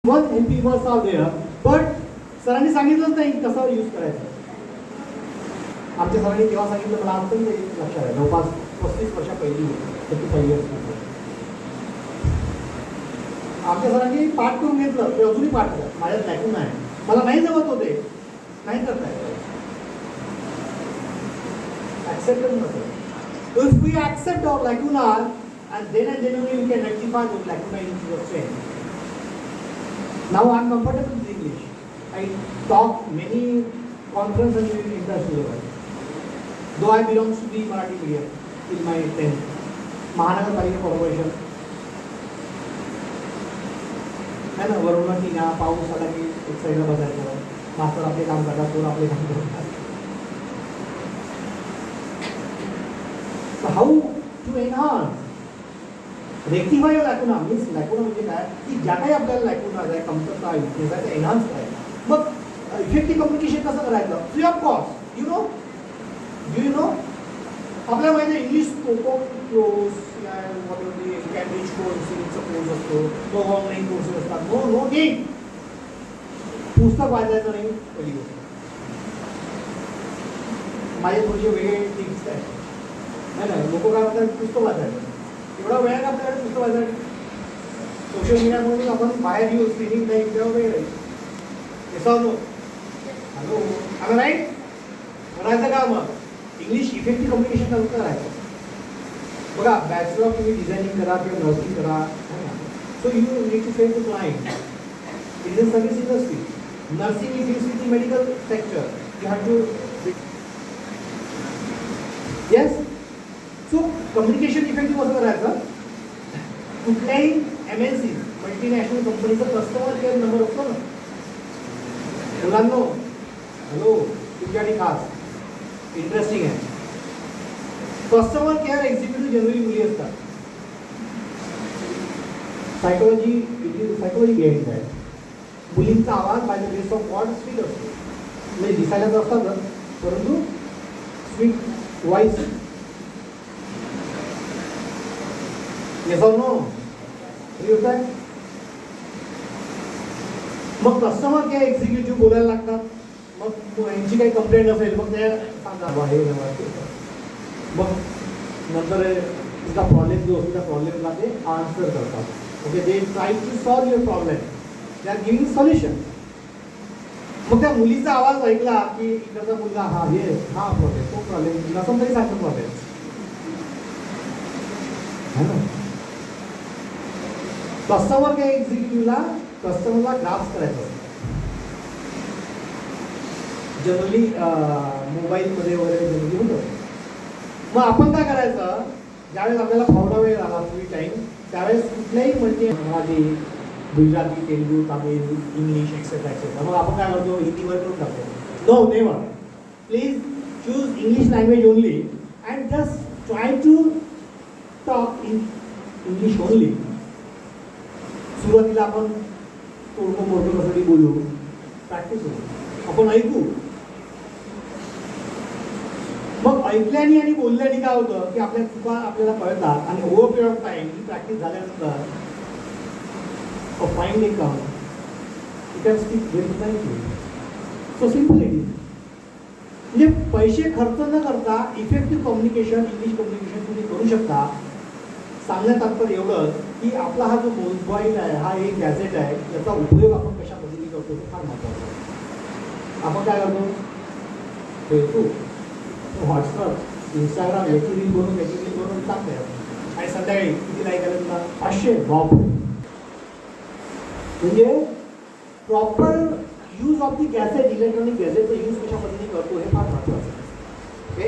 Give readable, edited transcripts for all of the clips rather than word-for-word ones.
One MP was out there, but सरांनी सांगितलंच नाही कसं यूज करायचं. आमच्या सरांनी तेव्हा सांगितलं, मला अजून लक्षात आहे, जवळपास 35 वर्षा पहिली 35 इयर्स. आमच्या सरांनी पाठ करून घेतलं, ते अजूनही पाठ करत, माझ्यात लॅकून आहे, मला नाही जमत होते, नाही करता येत. ऍक्सेप्टन्स नसेल. If we accept our lacuna and then and genuinely we can rectify those lacuna into the strength. Now I am comfortable with English. I talk many conferences in international level. Though I belong to the Marathi medium in my 10th. Mahanagarpalika corporation. है ना, वरून की ना पाऊस आला की एक साईडला बसायचं, मास्तर आपले काम करतात, कोण आपले काम करतात. So how to enhance? Rectify lacuna means lacuna म्हणजे काय की ज्या काही आपल्याला लॅकुना आहे, कमतरता आहे, त्या एनहान्स करायचं. मग इफेक्टिव्ह कम्युनिकेशन कसं करायचं? Free of cost. You know आपल्याला माहिती आहे English spoken close Cambridge course course असतो, तो ऑनलाईन कोर्सेस असतात. नो नीड पुस्तक वाचायचं नाही. पहिली गोष्ट माझे थोडेसे वेगळे टिप्स आहेत. नाही नाही, लोक काय म्हणतात पुस्तक वाचायचं, एवढा वेळ का आपल्याकडे पुस्तक वाचायचं. सोशल मीडियामधून आपण बाहेर येऊ, स्क्रीनिंग टाईम तेव्हा वेळ आहे. हॅलो आम्ही राईट करायचं का? मग इंग्लिश इफेक्टिव्ह कम्युनिकेशन कसं करायचं? बघा, बॅचलर ऑफ तुम्ही डिझायनिंग करा किंवा नर्सिंग करा, so you need to face the client. It is service industry. Nursing is use in medical sector. You have to yes. So communication effective कसं करायचं? कुठल्याही MNC मल्टीनॅशनल कंपनीचा कस्टमर केअर नंबर असतो ना मुलांनो. हॅलो, तुमच्यासाठी खास इंटरेस्टिंग आहे. कस्टमर केअर एक्झिक्युटिव्ह जनरली मुली असतात. सायकोलॉजी बिहाइंड आहे. मुलींचा आवाज by the grace of God sweet असतो, म्हणजे दिसायला तर असतातच, परंतु sweet voice. Yes or no? होत आहे. मग कस्टमर केअर एक्झिक्युटिव्ह बोलायला लागतात. मग यांची काही कंप्लेंट असेल, मग ते सांगा हे मग नंतर तुमचा प्रॉब्लेम जो असतो त्या प्रॉब्लेमला ते आन्सर करतात. Okay, they try to solve your problem, they are giving solution. मग त्या मुलीचा आवाज ऐकला की इकडचा मुलगा हा हे हा प्रॉब्लेम, तो प्रॉब्लेम नसून तरी सांगतो प्रॉब्लेम है ना. कस्टमर केअर एक्झिक्युटिव्हला कस्टमरला ग्रास्प करायचं असतं. जनरली मोबाईलमध्ये वगैरे जनरली होतं. मग आपण काय करायचं, ज्यावेळेस आपल्याला फावडा वेळ आला फ्री टाईम, त्यावेळेस कुठल्याही म्हणजे Marathi, Gujarati, Telugu, Tamil, English etcetera etcetera, मग आपण काय करतो, हिंदीवर करून टाकतो. No, never. Please choose English language only and just try to talk in English only. सुरुवातीला आपण तोडकं मोडकं कसं बोलू, प्रॅक्टिस होऊ, आपण ऐकू. मग ऐकल्याने आणि बोलल्याने काय होतं की आपल्या चुका आपल्याला कळतात आणि over period of time he practice झाल्यानंतर फाईन एक काम you can speak very nicely. So simple it is. म्हणजे पैसे खर्च न करता इफेक्टिव्ह कम्युनिकेशन, इंग्लिश कम्युनिकेशन तुम्ही करू शकता. सांगण्यात तात्पर्य एवढं की आपला हा जो मोबाईल आहे, हा एक गॅझेट आहे, याचा उपयोग आपण कशा पद्धतीने करतो हे फार महत्त्वाचं आहे. आपण काय करतो, फेसबुक, व्हॉट्सअप, इंस्टाग्राम याची रील बनवून टाकते आणि संध्याकाळी किती लाईक आलं तुला? 500. बाप. म्हणजे proper use of the gadget, electronic गॅझेटचा यूज कशा पद्धतीने करतो हे फार महत्त्वाचं आहे. ओके,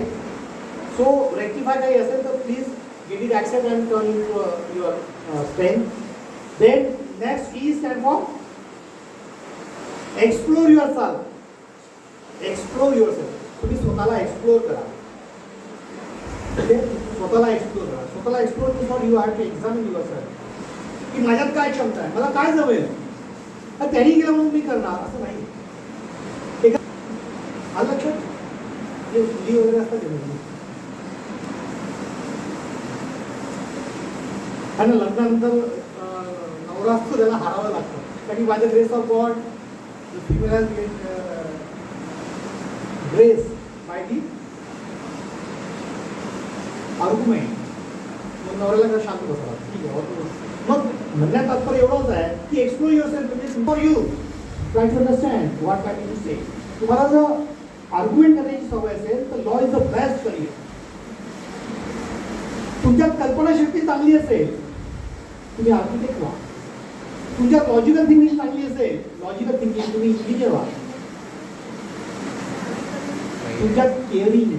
सो रेक्टिफाय काही असेल तर please get it accept and turn into your strength. Then next E stand for explore yourself. Explore yourself. तुम्ही स्वतःला एक्सप्लोर करा. ओके, स्वतःला एक्सप्लोर करा. स्वतःला explore before you have to examine yourself की माझ्यात काय क्षमता आहे, मला काय जमेल. त्यांनी केलं म्हणून मी करणार असं नाही. आलं लक्षात? जे मुली वगैरे असतात आणि लग्नानंतर नवरा असतो त्याला हारावं लागतं. Can you by the grace of God, the female has been grace by the argument. मग नवऱ्याला काय शांत बसावं, ठीक आहे. मग म्हणण्यात तात्पर्य एवढंच आहे की एक्सप्लोर युअरसेल्फ म्हणजे for you try to understand what I mean to say. तुम्हाला जर आर्ग्युमेंट करण्याची सवय असेल तर law is the best career. तुमच्यात कल्पनाशक्ती चांगली असेल तुम्ही आर्किटेक्ट व्हा. तुमच्यात लॉजिकल थिंकिंग चांगली असेल लॉजिकल थिंकिंग तुम्ही इंजिनियर व्हा. तुमच्यात केअरिंग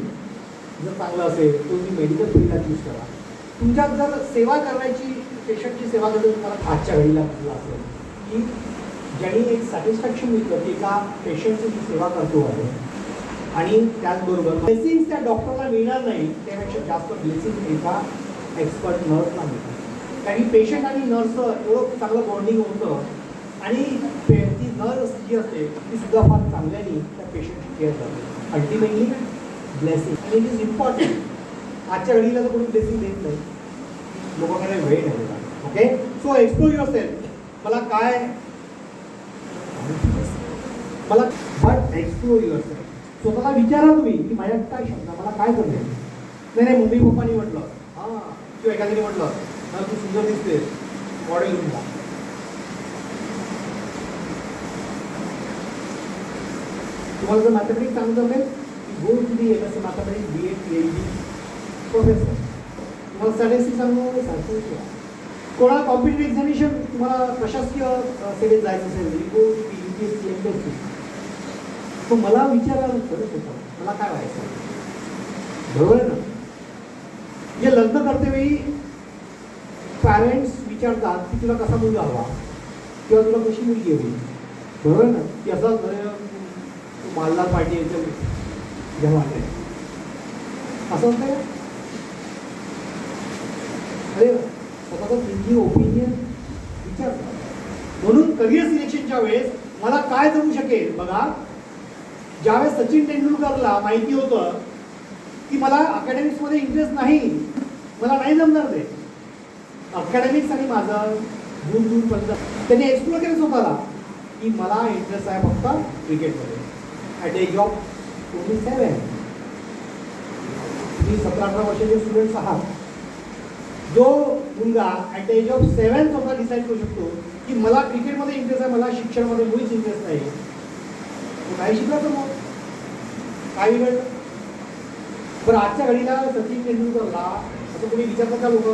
जर चांगलं असेल तर तुम्ही मेडिकल फील्डला चूज करा. तुमच्यात जर सेवा करण्याची पेशंटची सेवा करण्याची तुम्हाला आजच्या घडीला म्हटलं असेल की ज्यांनी एक सॅटिस्फॅक्शन मिळतं की एका पेशंटची मी सेवा करतो आहे आणि त्याचबरोबर ब्लेसिंग्स त्या डॉक्टरला मिळणार नाही त्यापेक्षा जास्त ब्लेसिंग एका एक्सपर्ट नर्सला मिळतात. कारण पेशंट आणि नर्स एवढं चांगलं बॉन्डिंग होतं आणि ती नर्स जी असते ती सुद्धा फार चांगल्याने त्या पेशंटची केअर करते. अल्टिमेटली ब्लेसिंग आणि इट इज इम्पॉर्टंट. आजच्या घडीला तर कोणी ब्लेसिंग देत नाही, लोकांकडे वेळ नाही देतात. Okay, so explore yourself. मला बट एक्सप्लोर युअरसेल्फ. स्वतःला विचारा तुम्ही की माझ्यात काय क्षमता, मला काय करते. नाही मम्मी पप्पानी म्हटलं हां किंवा एखाद्याने म्हटलं मला तू सुंदर दिसते मॉडेल घेऊन जा. तुम्हाला जर मॅथमॅटिक्स चांगलं जमेल go to the M S mathematics BA PhD professor. तुम्हाला स्टॅटिस्टिक्स सांगू कोणाला कॉम्पिटेटिव्ह एक्झामिनेशन तुम्हाला प्रशासकीय सेवेत जायचं असेल गो UPSC MPSC. तो मला विचारायला खरंच होतं मला काय व्हायचं. बरोबर आहे ना. जे लग्न करतेवेळी पॅरेंट्स विचारतात की तुला कसा मुलगा हवा किंवा तुला कशी मुलगी हवी. बरोबर आहे ना. की असं मालदार पार्टी यायचं जेव्हा असं होतं का. अरे स्वतःचं थिंकिंग ओपिनियन विचारतात. म्हणून करिअर सिलेक्शनच्या वेळेस मला काय जमू शकेल. बघा ज्यावेळेस सचिन तेंडुलकरला माहिती होतं की मला अकॅडमिक्समध्ये इंटरेस्ट नाही, मला नाही जमणार ते अकॅडमिक्स आणि माझं दूरपर्यंत त्यांनी एक्सप्लोर केलं स्वतःला की मला इंटरेस्ट आहे फक्त क्रिकेटमध्ये. ॲट एज ऑफ 27 तुम्ही 17-18 वर्षाचे स्टुडंट्स आहात. जो मुलगा ॲट एज ऑफ 7 स्वतः डिसाईड करू शकतो की मला क्रिकेटमध्ये इंटरेस्ट आहे, मला शिक्षणामध्ये मुळीच इंटरेस्ट नाही, तो काय शिकला तर मग काय बिघडलं. बरं आजच्या घडीला सचिन तेंडुलकरला असं कोणी विचारतात का लोक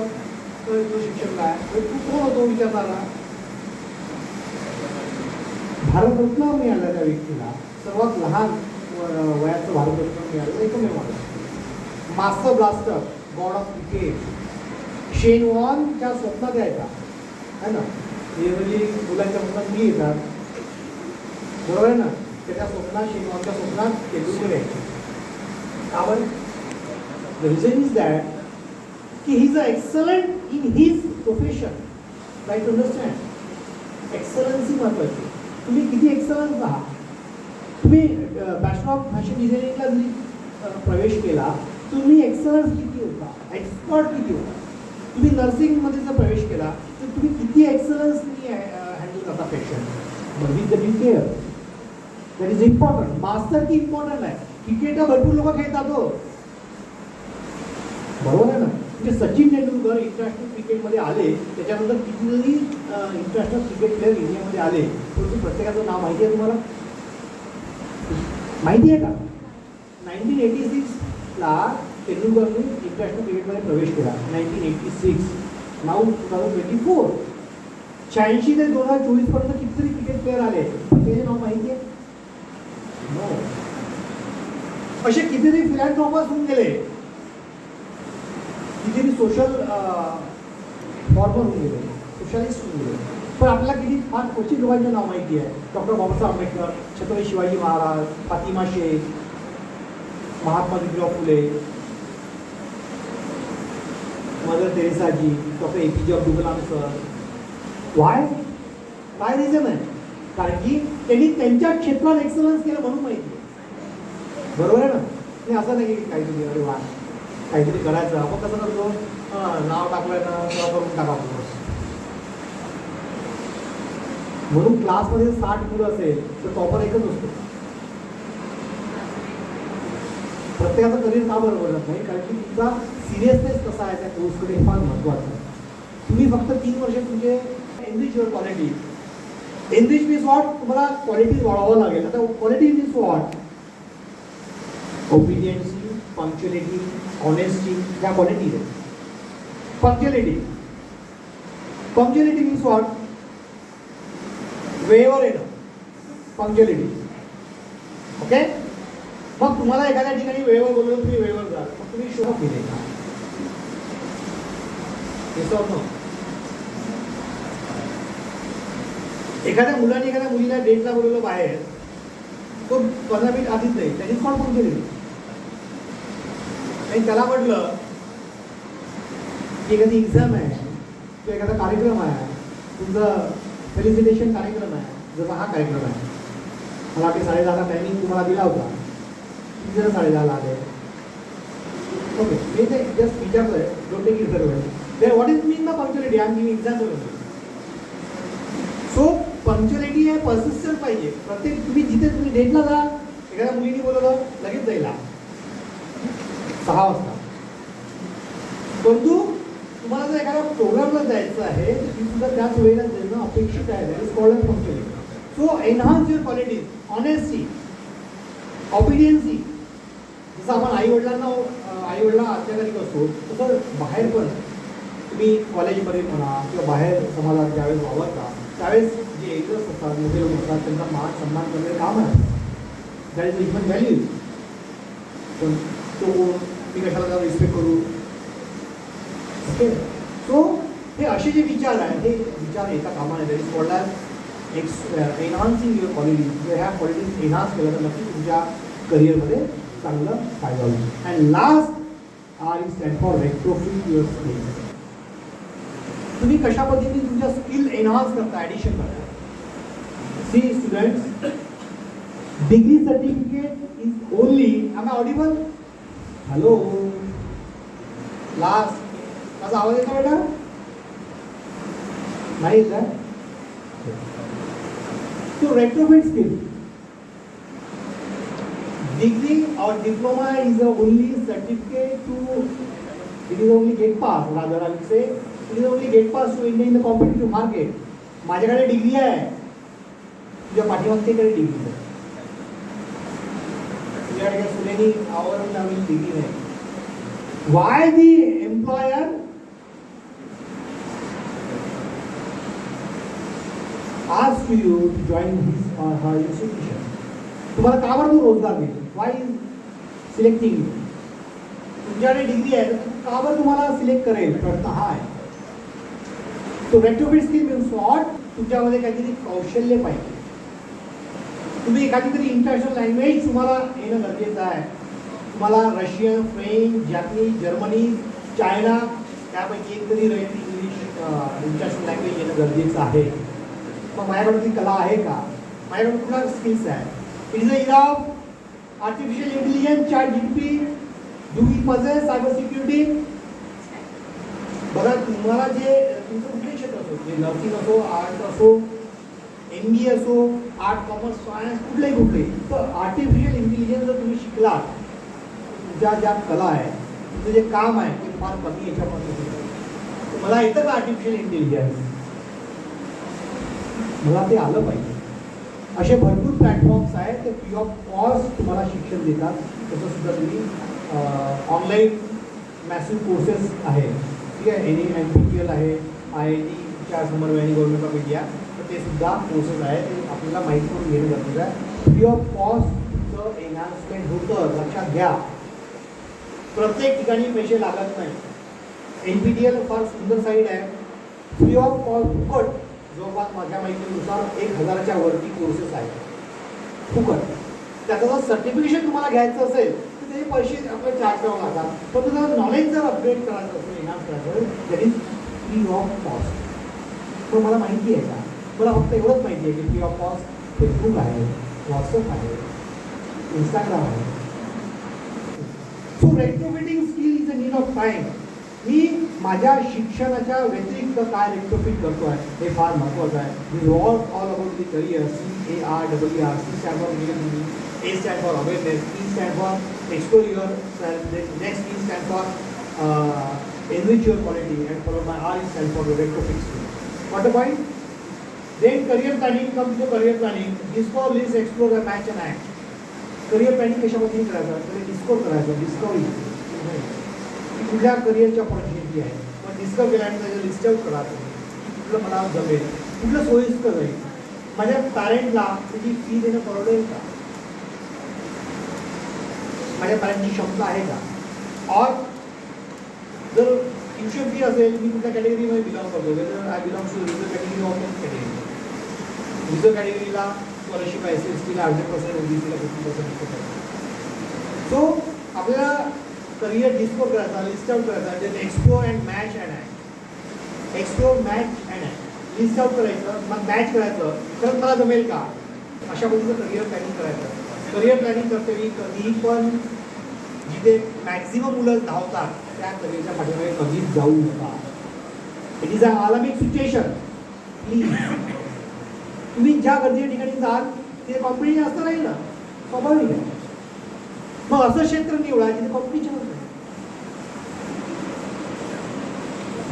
तो शिक्षण काय तू कोण होतो विचारणारा. भारतरत्न मिळालं त्या व्यक्तीला, सर्वात लहान वयाचं भारतरत्न मिळालं एकमेव माणूस. Master blaster God of cricket शेन वॉर्नच्या स्वप्नात यायचा आहे ना. जनरली मुलांच्या स्वप्नात मी येतात बरोबर आहे ना. त्याच्या स्वप्नात शेन वॉर्नच्या स्वप्नात तेंडुलकर यायचे. का बरं. द रिझन इज दॅट की he is a excellent in his profession. Right to understand. Excellency महत्वाची. तुम्ही किती एक्सलन्स आहात. तुम्ही बॅचलर ऑफ फॅशन डिझायनिंगला जरी प्रवेश केला तुम्ही एक्सलन्स किती होता, एक्सपर्ट किती होता. तुम्ही नर्सिंगमध्ये जर प्रवेश केला तर तुम्ही किती एक्सलन्सनी हँडल करता patient. With the due care. That is important. Master की इम्पॉर्टंट आहे. क्रिकेटला भरपूर लोक खेळतात हो बरोबर आहे ना. म्हणजे सचिन तेंडुलकर इंटरनॅशनल क्रिकेटमध्ये आले त्याच्यानंतर कितीतरी इंटरनॅशनल क्रिकेट प्लेअर इंडियामध्ये आले परंतु प्रत्येकाचं नाव माहिती आहे तुम्हाला. माहिती आहे का. 1986ला तेंडुलकरने इंटरनॅशनल क्रिकेटमध्ये प्रवेश केला. 1986 नाऊ 2024. 86 ते 2024 पर्यंत कितीतरी क्रिकेट प्लेअर आले त्याचे नाव माहिती आहे. असे कितीतरी फिलॅन्थ्रॉपर्स होऊन गेले, कितीतरी सोशल फॉर्मर होऊन गेले, सोशलिस्ट होऊन गेले. पण आपल्याला किती फार क्वचित लोकांचे नाव माहिती आहे. डॉक्टर बाबासाहेब आंबेडकर, छत्रपती शिवाजी महाराज, फातिमा शेख, महात्मा ज्योतिराव फुले, मदर तेरेसाजी, doctor APJ Abdul Kalam sir. Why काय रिझन आहे. कारण की त्यांनी त्यांच्या क्षेत्रात एक्सलन्स केलं म्हणून माहिती आहे. बरोबर आहे ना. नाही असं नाही की काहीतरी अरे वा काहीतरी करायचं आपण कसं करतो नाव टाकलं ना तेव्हा करून टाका. म्हणून क्लासमध्ये 60 मुलं असेल तर टॉपर एकच असतो. प्रत्येकाचं करिअर का बरोबर जात नाही, कारण की तुमचा सिरियसनेस कसा आहे त्या कोर्सकडे फार महत्त्वाचं आहे. तुम्ही फक्त 3 वर्ष तुमचे enrich your quality. Enrich means what, तुम्हाला क्वालिटी वाढवावं लागेल. आता quality means what, obediency, punctuality, honesty, ह्या क्वालिटीज आहेत. पंक्च्युअलिटी, पंक्च्युअलिटी मीन्स वॉट, वेळेवर येणं, पंक्च्युअलिटी. ओके. मग तुम्हाला एखाद्या ठिकाणी वेळेवर बोलवलं, तुम्ही वेळेवर जा, मग तुम्ही शो केले का? एखाद्या मुलाने एखाद्या मुलीला डेटला बोलवलं बाहेर, तो 15 मिनिट आधीच नाही, त्याचीच कॉल फोन केली आणि त्याला म्हटलं की एखादी एक्झाम आहे किंवा एखादा कार्यक्रम आहे, तुमचा फेलिसिटेशन कार्यक्रम आहे, जसा हा कार्यक्रम आहे, मला वाटते 10:30 टायमिंग तुम्हाला दिला होता, तुम्ही जरा 10:30 आले. ओके, मी ते जस्ट विचारतोय, don't take it there. What is mean the punctuality? I am giving example. सो पंक्च्युअलिटी आहे, पर्सिस्टंट पाहिजे. प्रत्येक तुम्ही जिथे तुम्ही डेटला जा, एखाद्या मुलीने बोलवलं लगेच जायला 6 वाजता. परंतु तुम्हाला जर एखाद्या प्रोग्रामला जायचं आहे तर ती सुद्धा त्याच वेळेला जाणं अपेक्षित आहे. That is called punctuality. So enhance your qualities, honesty, obediency. जसं आपण आईवडिला आज्ञाकारी असतो, तसं बाहेर पण तुम्ही कॉलेजमध्ये म्हणा किंवा बाहेर समाजात ज्यावेळेस वावरता त्यावेळेस जे एल्डर्स असतात, मोठे लोक असतात, त्यांचा मान सन्मान करणारे काम आहे. That is human values. पण तो कोण, मी कशाला त्याला रिस्पेक्ट करू? ओके. सो हे असे जे विचार आहेत, हे विचार एका कामाने that is called as enhancing your qualities. ह्या क्वालिटीज एनहान्स केल्या तर नक्की तुमच्या करिअरमध्ये चांगला फायदा होईल. And last R is stand for retrofit your skills. तुम्ही कशा पद्धतीने तुमच्या स्किल एनहान्स करता, ॲडिशन करता. See students, degree certificate is only, am I audible? Hello, last, माझा आवाज येतो बेटा? नाही येत आहे? So retrofit skill, degree or diploma is the only certificate to, it is only gate pass, rather I would say, it is only gate pass to enter in the competitive market. माझ्याकडे degree आहे, तुझ्या पाठीमागच्याकडे degree आहे, तुझ्याकडे सुनेनी आवरून लावलेली degree नाही. Why the employer ask you to join his or her institution? तुम्हाला का बरं तो रोजगार देतो? Why is selecting you? तुमच्याकडे डिग्री आहे तर का बरं तुम्हाला सिलेक्ट करेल? प्रश्न हा आहे. तो रेट्रोफिट स्किल मीन्स व्हॉट? तुमच्यामध्ये काहीतरी कौशल्य पाहिजे. तुम्ही एखादी तरी इंटरनॅशनल लँग्वेज तुम्हाला येणं गरजेचं आहे. तुम्हाला Russian, French, Japanese, Germany, China त्यापैकी एक तरी इंग्लिश इंटरनॅशनल लँग्वेज येणं गरजेचं आहे. मग माझ्याकडे ती कला आहे का? माझ्याकडे कुठला स्किल्स आहे? It is a era of artificial intelligence, chat GPT. Do we possess cyber security? बघा, तुम्हाला जे तुमचं कुठलेही क्षेत्र असो, जे नर्सिंग असो, आर्ट असो, MBA असो, आर्ट, कॉमर्स, सायन्स, कुठलेही, तर आर्टिफिशियल इंटेलिजन्स जर तुम्ही शिकलात, तुमच्या ज्या कला आहे, तुमचं जे काम आहे ते फार कमी याच्यामध्ये. मला येतं का आर्टिफिशियल इंटेलिजन्स? मला ते आलं पाहिजे. असे भरपूर प्लॅटफॉर्म्स आहेत, ते फ्री ऑफ कॉस्ट तुम्हाला शिक्षण देतात. तसं सुद्धा तुम्ही ऑनलाईन मॅसिव्ह कोर्सेस आहेत, ठीक आहे. NPTEL आहे, IITच्या समन्वय आणि गव्हर्नमेंट ऑफ इंडिया, तर ते सुद्धा कोर्सेस आहेत. ते आपल्याला माहीत करून घेणं गरजेचं आहे. फ्री ऑफ कॉस्टचं एनहान्समेंट होतं, लक्षात घ्या. प्रत्येक ठिकाणी पैसे लागत नाही. NPTEL फार सुंदर साईट आहे. फ्री ऑफ कॉस्ट, फुकट. जवळपास माझ्या माहितीनुसार 1000च्या वरती कोर्सेस आहेत, फुकट. त्याचं जर सर्टिफिकेशन तुम्हाला घ्यायचं असेल तर ते पैसे आपल्याला चार्ज करावं लागतात. पण जर नॉलेज जर अपग्रेड करायचं असेल, एनहान्स करायचं असेल, that is free of cost. तो मला माहिती आहे का? मला फक्त एवढंच माहिती आहे की फ्री ऑफ कॉस्ट फेसबुक आहे, व्हॉट्सअप आहे, इंस्टाग्राम आहे. So retrofitting skill is a need of time. मी माझ्या शिक्षणाच्या व्यतिरिक्त काय रेट्रोफिट करतो आहे हे फार महत्त्वाचं आहे. This all about the career. CARER. C stand for creativity, A stand for awareness, E stand for explore your self, next E stand for enrich your quality, and followed by R is stand for retrofit skill. What the point? Then career planning comes to career planning. Discover, list, explore, match and act. Career planning कशामध्ये करायचं? तर डिस्कवर करायचं, discovery. कुठल्या करिअरची opportunity आहे मग डिस्कवर केल्यानंतर त्याचं लिस्ट आउट करा तुम्ही कुठलं मला जमेल, कुठलं सोयीस्कर जाईल, माझ्या पॅरेंटला त्याची फी देणं परवडेल का, माझ्या पॅरेंटची क्षमता आहे का, और जर ट्युशन फी असेल मी कुठल्या कॅटेगरीमध्ये बिलॉंग करतो, whether I belong to reserve category of category. Reserve कॅटेगरीला स्कॉलरशिप आहे, SC/ST ला 100%, OBC ला 50%. सो आपल्याला करिअर डिस्कवर करायचा, लिस्ट आउट करायचा, म्हणजे explore and match and act. Explore, match and act. List out करायचं, मग मॅच करायचं, तर मला जमेल का, अशा पद्धतीचं करिअर प्लॅनिंग करायचं. करिअर प्लॅनिंग करते कधी पण जिथे मॅक्झिमम मुलं धावतात त्या करिअरच्या पाठीमागे कधीच जाऊ नका. It is a alarming situation. Please तुम्ही ज्या गरजेच्या ठिकाणी जाल तिथे कॉम्पिटिशन असतं राहील ना, स्वाभाविक आहे. मग असं क्षेत्र निवडा जिथे कॉम्पिटिशन होत नाही.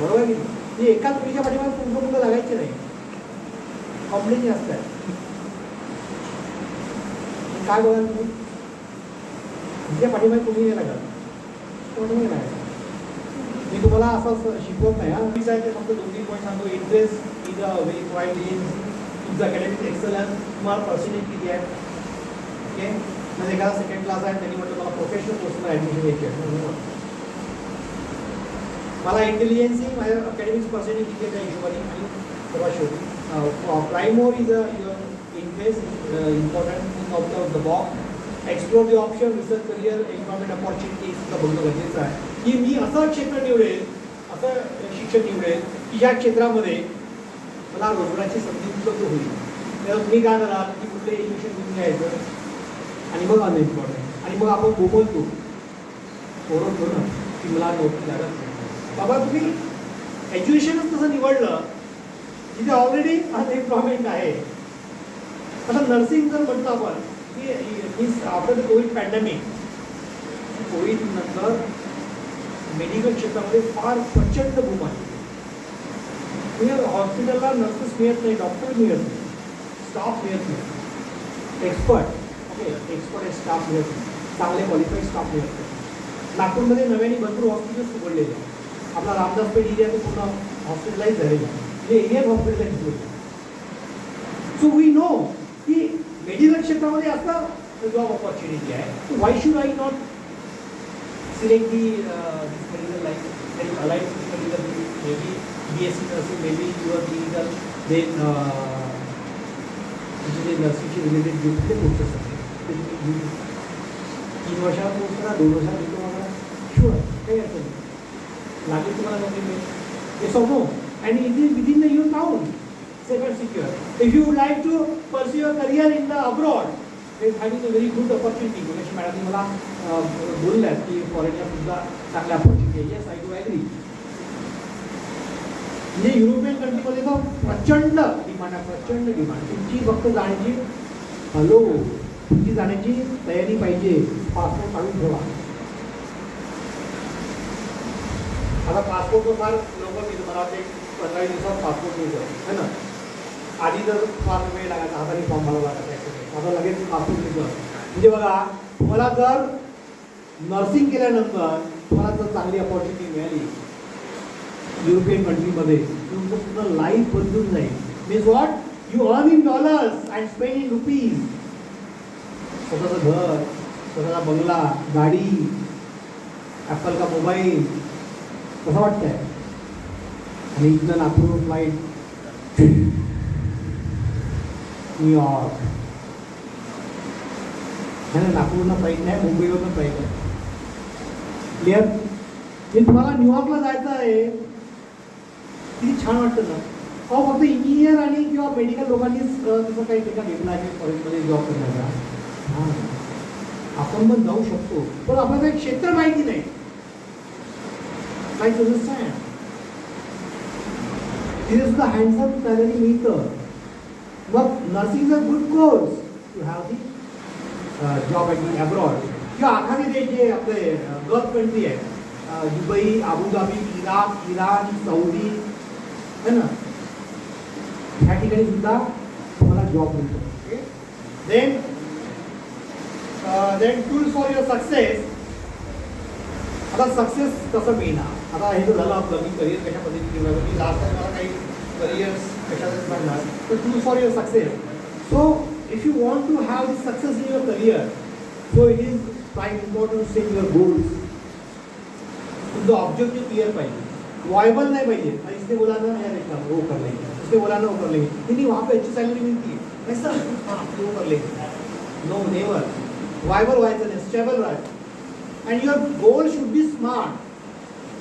बरोबर की नाही? एकाच मुलीच्या पाठीमागे तुमचं मुलं लागायचे नाही, कॉम्पिटिशन असतात. काय बघा तुम्ही तिच्या पाठीमागे कोणी नाही लागत, कोणी नाही लागत. मी तुम्हाला असं शिकवत नाही. हा आहे ते फक्त 2-3 पॉईंट सांगतो. Interest is a very point in तुमचं अकॅडमिक एक्सलन्स, तुम्हाला पर्सेंटेज किती आहे. ओके, म्हणजे एखादा सेकंड क्लास आहे त्यांनी म्हटलं मला प्रोफेशनल कोर्सला ॲडमिशन घ्यायची आहे, मला इंटेलिजन्सी माझ्या अकॅडमिक्स पर्सेंटेज किती आहे त्या हिशोबाने आणि सर्वात शेवटी प्रायमोर is a your interest important out of the box. Explore the option, research career, employment opportunities बघणं गरजेचं आहे की मी असं क्षेत्र निवडेल, असं शिक्षण निवडेल की ज्या क्षेत्रामध्ये मला रोजगाराची संधी उपलब्ध होईल. तर तुम्ही काय कराल की कुठलं एज्युकेशन घेऊन घ्यायचं आणि मग अनएम्प्लॉयमेंट, आणि मग आपण बोलतो ओरडतो ना की मला नोकरी लागत नाही. बाबा तुम्ही एज्युकेशनच तसं निवडलं जिथे ऑलरेडी अनएम्प्लॉयमेंट आहे. आता नर्सिंग जर म्हटलं आपण की after the Covid pandemic, Covid नंतर मेडिकल क्षेत्रामध्ये फार प्रचंड बूम आहे. म्हणजे हॉस्पिटलला नर्सेस मिळत नाही, डॉक्टर मिळत नाही, स्टाफ मिळत नाही, एक्सपर्ट स्टाफ मिळत नाही, चांगले क्वालिफाईड स्टाफ मिळत नाही. नागपूरमध्ये नव्याने भरपूर हॉस्पिटल्स उघडलेले आहेत. आपला रामदासपेठ एरिया तो पूर्ण हॉस्पिटलाइज झालेला आहे, म्हणजे एरिया हॉस्पिटलाइज झालेला. सो वी नो की मेडिकल क्षेत्रामध्ये असं जॉब ऑपॉर्च्युनिटी आहे. So why should I not select the this medical life allied medical, may be BSc nursing, may be your clinical, then जे नर्सिंगशी रिलेटेड जे कुठले कोर्सेस आहेत ते 3 वर्षात कोर्स करा, 2 वर्षात डिप्लोमा करा, शुअर काही अडचण नाही, लागेल तुम्हाला नोकरी मिळेल. Yes or no, and it is within the your town, safe and secure. If you would like to pursue your career in the abroad, there is having a very good opportunity. मगाशी मॅडमने मला बोलल्यात की फॉरेनला सुद्धा चांगल्या opportunity आहे. Yes, I do agree. म्हणजे European कंट्रीमध्ये तर प्रचंड डिमांड आहे, प्रचंड डिमांड. तुमची फक्त जाण्याची तुमची जाण्याची तयारी पाहिजे. पासपोर्ट काढून ठेवा. आता पासपोर्ट फार लवकर मिळतो, मला वाटते 15 दिवसात पासपोर्ट मिळतो है ना. आधी जर फार वेळ लागायचा, हाताने फॉर्म भरावा लागायचा, आता लगेच पासपोर्ट मिळतो. म्हणजे बघा, तुम्हाला जर नर्सिंग केल्यानंतर तुम्हाला जर चांगली अपॉर्च्युनिटी मिळाली युरोपियन कंट्रीमध्ये, तुमचं पूर्ण लाईफ बदलून जाईल. Means what, you earn in dollars and spend in rupees. स्वतःचं घर, स्वतःचा बंगला, गाडी, ॲपल का मोबाईल, कसं वाटतंय. आणि इथलं नागपूर फ्लाईट, न्यूयॉर्क, नाही नागपूरला फ्लाईट नाही, मुंबईवरनं फ्लाईट आहे. क्लिअर. हे तुम्हाला न्यूयॉर्कला जायचं आहे, किती छान वाटतं ना. अहो फक्त इंजिनियर आणि किंवा मेडिकल लोकांनीच तसं काही ठिकाण घेतला आहे कॉलेजमध्ये जॉब करण्याचा. हां, आपण पण जाऊ शकतो, पण आपल्याला काही क्षेत्र माहिती नाही. Try to understand. तिथे सुद्धा हँडसम सॅलरी मिळतं. मग nursing is a good course to have the job at abroad. किंवा आखाने देश जे आपले गल्फ कंट्री आहे, Dubai, Abu Dhabi, Iraq, Iran, Saudi, है ना, ह्या ठिकाणी सुद्धा तुम्हाला जॉब मिळतो. Then tools for your success. आता सक्सेस कसं मिळणार? आता हे तर झालं आपलं, मी करिअर कशा पद्धतीने केलं, मी लास्ट टाइम मला काही करिअर्स कशातच म्हणणार. तर tools for your success. So if you want to have success in your career, so it is prime important to set your goals. तुमचं ऑब्जेक्टिव्ह क्लिअर पाहिजे, वॉयबल नाही पाहिजे. इसने बोला ना यार वो कर लेंगे, इसने बोला ना वो कर लेंगे, नहीं वहाँ पे अच्छी सैलरी मिलती है ऐसा, हाँ वो कर लेंगे. No never. वॉयबल व्हायचं नाही, स्टेबल राहायचं. And your goal should be smart.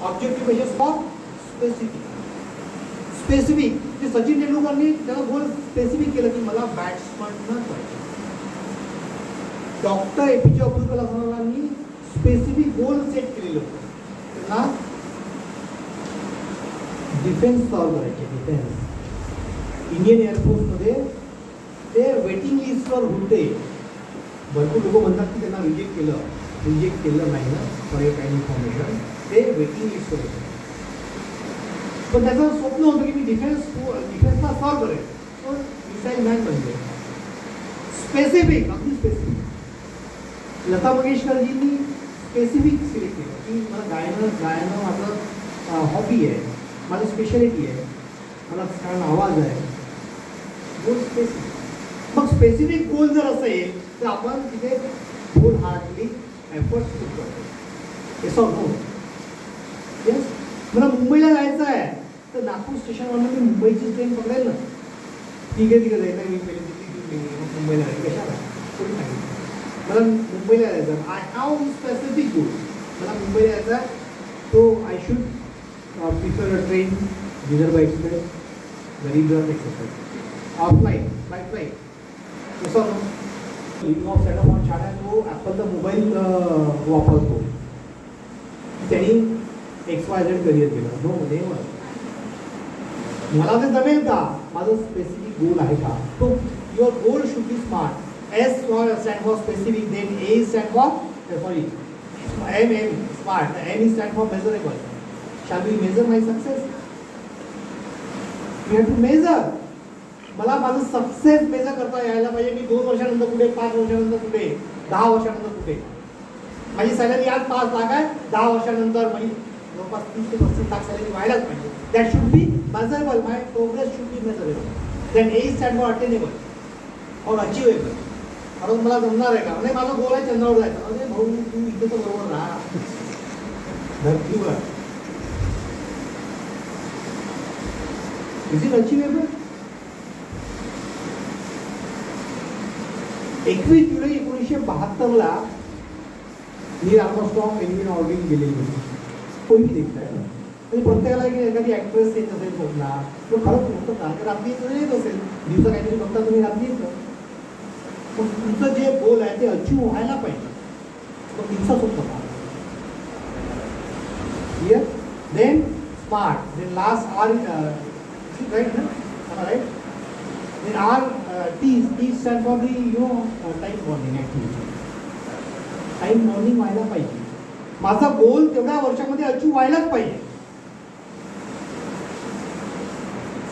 Objective measures for specific. Specific. जे सचिन तेंडुलकरनी त्याला गोल स्पेसिफिक केलं की मला बॅट्समन पाहिजे. डॉक्टर APJ अब्दुल कलामांनी स्पेसिफिक गोल सेट केलेलं होतं. त्यांना डिफेन्स सॉल्व करायचे. डिफेन्स इंडियन एअरफोर्समध्ये ते वेटिंग लिस्टवर होते. भरपूर लोक म्हणतात की त्यांना रिजेक्ट केलं नाही ना फॉर ए काइंड इन्फॉर्मेशन. ते वेटिंग लिस्टवर होते. पण त्याचं स्वप्न होतं की मी डिफेन्सला सॉल्व करेल. पण मिसाईल मॅन बनले. स्पेसिफिक, अगदी स्पेसिफिक. लता मंगेशकरजींनी स्पेसिफिक सिलेक्ट केलं की मला गायनं माझं हॉबी आहे, माझी स्पेशालिटी आहे, मला छान आवाज आहे. गोल स्पेसिफिक. मग स्पेसिफिक गोल जर असेल तर आपण तिथे होल हार्टली एफर्ट्स करतो. Yes or no? येस. मला मुंबईला जायचं आहे तर नागपूर स्टेशनवरनं मी मुंबईची ट्रेन पकडेल ना. ठीक आहे जायचं आहे, मी पहिले दिल्ली मग मुंबईला जायचं. कशाला? कोणी नाही. मला मुंबईला जायचं. I have specific goal. मला मुंबईला जायचं आहे, so I should prefer a train, Vidarbha express, Garib Rath express, offline by flight. Yes or no? Living of setup on छान आहे. तो ॲपलचा मोबाईल वापरतो. त्यांनी XYZ करिअर केलं. No never. मला ते जमेल का? माझं स्पेसिफिक गोल आहे का? तो your goal should be smart. S stand for specific, then A stand for M smart, M stand for measurable. Shall we measure my success? We have to measure. मला माझं सक्सेस मेजर करता यायला पाहिजे. मी 2 वर्षानंतर कुठे, 5 वर्षानंतर कुठे, 10 वर्षानंतर कुठे. माझी सॅलरी आज 5 लाख आहे, 10 वर्षानंतर माझी जवळपास 30 ते 35 लाख सॅलरी व्हायलाच पाहिजे. That should be measurable. My progress should be measurable. Then A stand for attainable और अचिवेबल. कारण मला जमणार आहे का? नाही, माझा गोल आहे चंद्रावर जायचं. अरे भाऊ, तू इथे तर बरोबर राहा धरतीवर. Is it achievable? 21 जुलै 1972 नील आर्मस्ट्रॉंग पेंग्विन ऑर्बिट गेलेली होती. कोणी देखत आहे म्हणजे प्रत्येकाला एखादी ॲक्ट्रेस येत असेल स्वप्नात, तो खरंच होतं का? रात्री येत असेल, दिवसा काहीतरी बघता तुम्ही रात्री येतं. पण तुमचं जे गोल आहे ते अचीव व्हायला पाहिजे. तो दिवसाच होतं का? Clear? Then smart. Then last R right ना? Right. Then T stand for the time bonding activity. Time bonding व्हायला पाहिजे. माझा गोल तेवढ्या वर्षामध्ये अचीव व्हायलाच पाहिजे.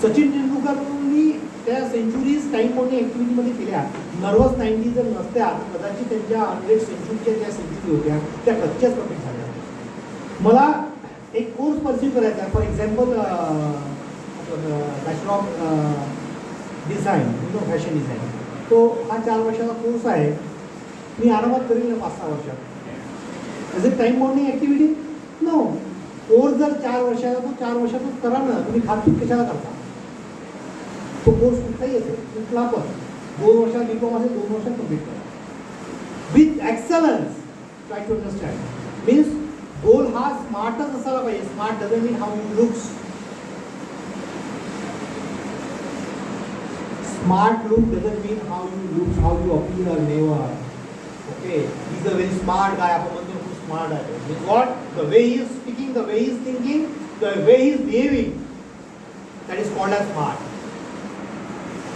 सचिन तेंडुलकरनी त्या सेंचुरीज टाइम बॉन्डिंग ॲक्टिव्हिटीमध्ये केल्या. नर्वस 90 जर नसत्या तर कदाचित त्यांच्या 100 सेंचुरीच्या ज्या सेंचुरी होत्या त्या कच्च्याच कमी झाल्या. मला एक कोर्स परस्यू करायचा. For example bachelor of design, fashion design. तो हा 4 वर्षाचा कोर्स आहे. मी आरामात करेल ना 5-6 वर्षात. As a time bonding activity? No. Course जर 4 वर्षाचा, तो 4 वर्षातच करा ना. तुम्ही खातपीत कशाला करता? तो कोर्स कुठलाही असेल, कुठला पण 2 वर्षात डिप्लोमा असेल, 2 वर्षात कम्प्लीट करा with excellence. Try to understand. Means goal हा स्मार्टच असायला पाहिजे. Smart doesn't mean how you looks. Smart look doesn't mean how you look, how you appear or never. Okay, he's a very smart guy. आपण म्हणतो खूप smart आहे. Means what? The way he is speaking the way he is thinking, the way he is behaving, that is called as smart.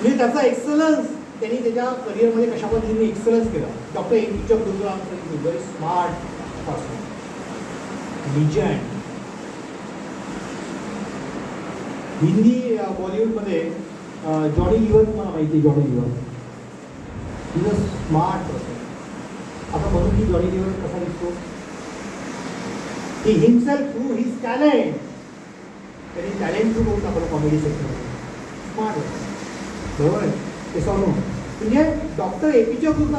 म्हणजे त्याचा excellence त्यांनी त्याच्या करिअरमध्ये कशा पद्धतीने एक्सलन्स केला. Doctor APJ Abdul Kalam sir very smart person, legend. Hindi बॉलिवूडमध्ये जॉनी लिव्हर तुम्हाला माहिती आहे. Johnny Lever he is a smart person. आता म्हणून की जॉनी लिव्हर कसा दिसतो, he himself through his talent, त्यांनी टॅलेंट थ्रू करून आपण कॉमेडी सेक्टरमध्ये स्मार्ट होतं. बरोबर आहे ते सांगू. म्हणजे डॉक्टर APJ अब्दुल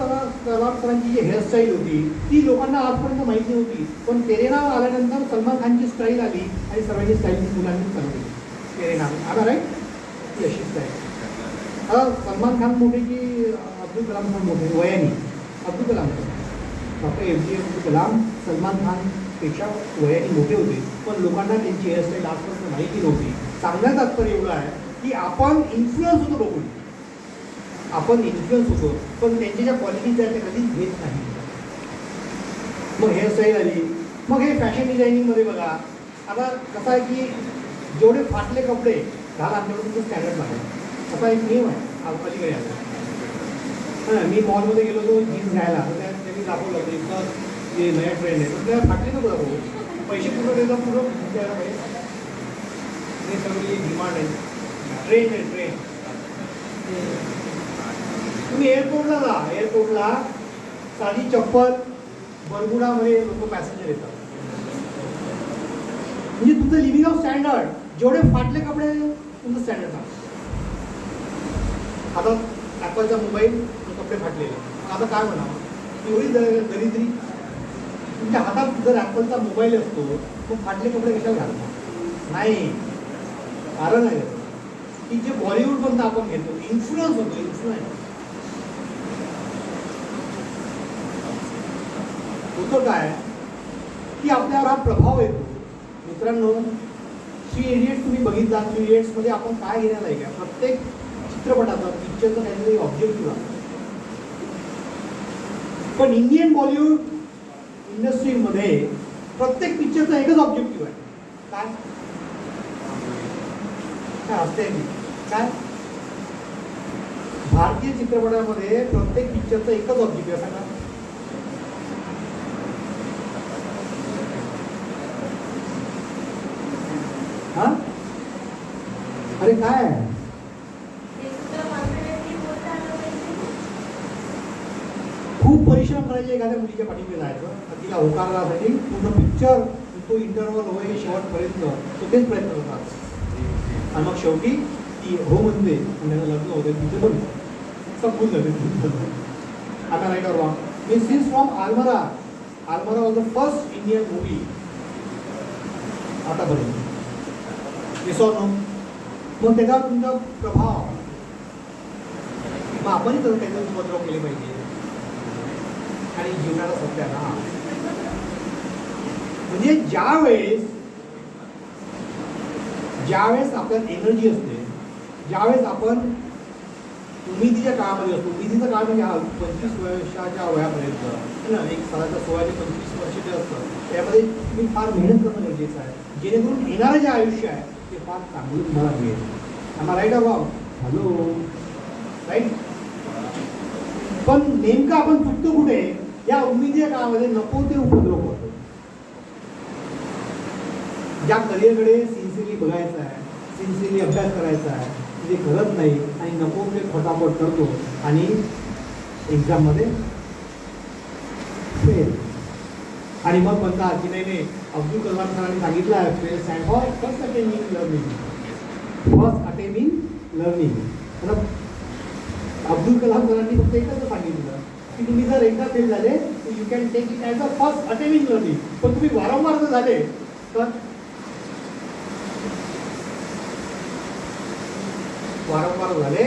कलाम सरांची जी हेअरस्टाईल होती ती लोकांना आजपर्यंत माहिती नव्हती, पण तेरे नाम आल्यानंतर सलमान खानची स्टाईल आली आणि सर्वांची स्टाईल ती मुलांनी चालवली. तेरे नाम आला राईट, ती अशी स्टाईल. आता सलमान खान मोठे की अब्दुल कलाम खान मोठे वयाने? अब्दुल कलाम. डॉक्टर APJ अब्दुल कलाम सलमान खानपेक्षा वयाने मोठे होते, पण लोकांना त्यांची हेअरस्टाईल आजपर्यंत माहिती नव्हती. सांगण्याचं तात्पर्य एवढं आहे की आपण इन्फ्लुअन्स होतो बघून, आपण इन्फ्लुअन्स होतो, पण त्यांच्या ज्या क्वालिटीज आहेत ते कधीच घेत नाही. मग हेअरस्टाईल आली. मग हे फॅशन डिझायनिंगमध्ये बघा, आता कसं आहे की जेवढे फाटले कपडे घाला तेवढं तुमचं स्टँडर्ड लागेल, असा एक नियम आहे पलीकडे आला. हां, मी मॉलमध्ये गेलो होतो जीन्स घ्यायला, तर त्यांनी दाखवलं होतं इतकं जे नया ट्रेंड आहे, तर त्या फाटले नको दाखवू, पैसे पूर्ण द्यायला पूर्ण द्यायला पाहिजे. हे सगळी डिमांड आहे, ट्रेन आहे ट्रेन. तुम्ही एअरपोर्टला जा, एअरपोर्टला साधी चप्पल बरमुडामध्ये लोक पॅसेंजर येतात. म्हणजे तुमचं लिव्हिंग ऑफ स्टँडर्ड, जेवढे फाटले कपडे तुमचं स्टँडर्ड आहे. आता ॲपलचा मोबाईल कपडे फाटलेले, आता काय म्हणावं, एवढी दरिद्री. तुमच्या हातात जर ॲपलचा मोबाईल असतो मग फाटले कपडे कशाला घालतात? नाही, कारण आहे की जे बॉलिवूडमधून आपण घेतो इन्फ्लुअन्स होतो. इन्फ्लुअन्स होतं काय की आपल्यावर हा प्रभाव येतो. मित्रांनो, 3 इडियट्स तुम्ही बघितला. 3 इडियट्समध्ये आपण काय घेण्याला आहे का, प्रत्येक चित्रपटाचा पिक्चरचं काहीतरी ऑब्जेक्टिव्ह आहे. पण इंडियन बॉलिवूड इंडस्ट्रीमध्ये प्रत्येक पिक्चरचा एकच ऑब्जेक्टिव्ह आहे. काय काय असते काय, भारतीय चित्रपटामध्ये प्रत्येक पिक्चरचा एकच ऑब्जेक्टिव्ह आहे. सांगा हा, अरे काय खूप परिश्रम करायचे एखाद्या मुलीच्या पाठीमध्ये जायचं, तिला होकारण्यासाठी पूर्ण पिक्चर तो इंटरव्हल होईल शेवटपर्यंत तो तेच प्रयत्न करतात. आणि मग शेवटी ती हो म्हणते आणि त्याचं लग्न होते, तिथे पण संपून जाते. आता राईट ऑर रॉंग? मी scenes from Alam Ara. Alam Ara was the first Indian movie आतापर्यंत. Yes or no? मग त्याचा तुमचा प्रभाव, मग आपणही तर त्याचे उपद्रव केले पाहिजे. आणि जीवनाला सत्य ना, म्हणजे ज्यावेळेस आपल्यात एनर्जी असते, ज्यावेळेस आपण उमेदीच्या काळामध्ये असतो. उमेदीचा काळ म्हणजे हा 25 वर्षाच्या वयापर्यंत ना, एक साधारण 16 ते 25 वर्ष जे असतं त्यामध्ये तुम्ही फार मेहनत करणं गरजेचं आहे, जेणेकरून येणारं जे आयुष्य आहे ते फार चांगलं तुम्हाला मिळेल. आम्हाला राईट अबाव हॅलो राईट. पण नेमकं आपण चुकतो कुठे, या उमेदीच्या काळामध्ये नको ते उपद्रव करतो. ज्या करिअरकडे सिन्सिअरली बघायचं आहे, सिन्सिअरली अभ्यास करायचा आहे, ते करत नाही आणि नको ते फटाफट करतो आणि एक्झाममध्ये फेल. आणि मग म्हणतात की नाही अब्दुल कलाम सरांनी सांगितलं आहे fail stand for first attempt learning. First attempt learning. Abdul Kalam सरांनी फक्त एकच सांगितलं की तुम्ही जर एकदा फेल झाले तर you can take it as a first attempt learning. पण तुम्ही वारंवार जर झाले तर वारंवार झाले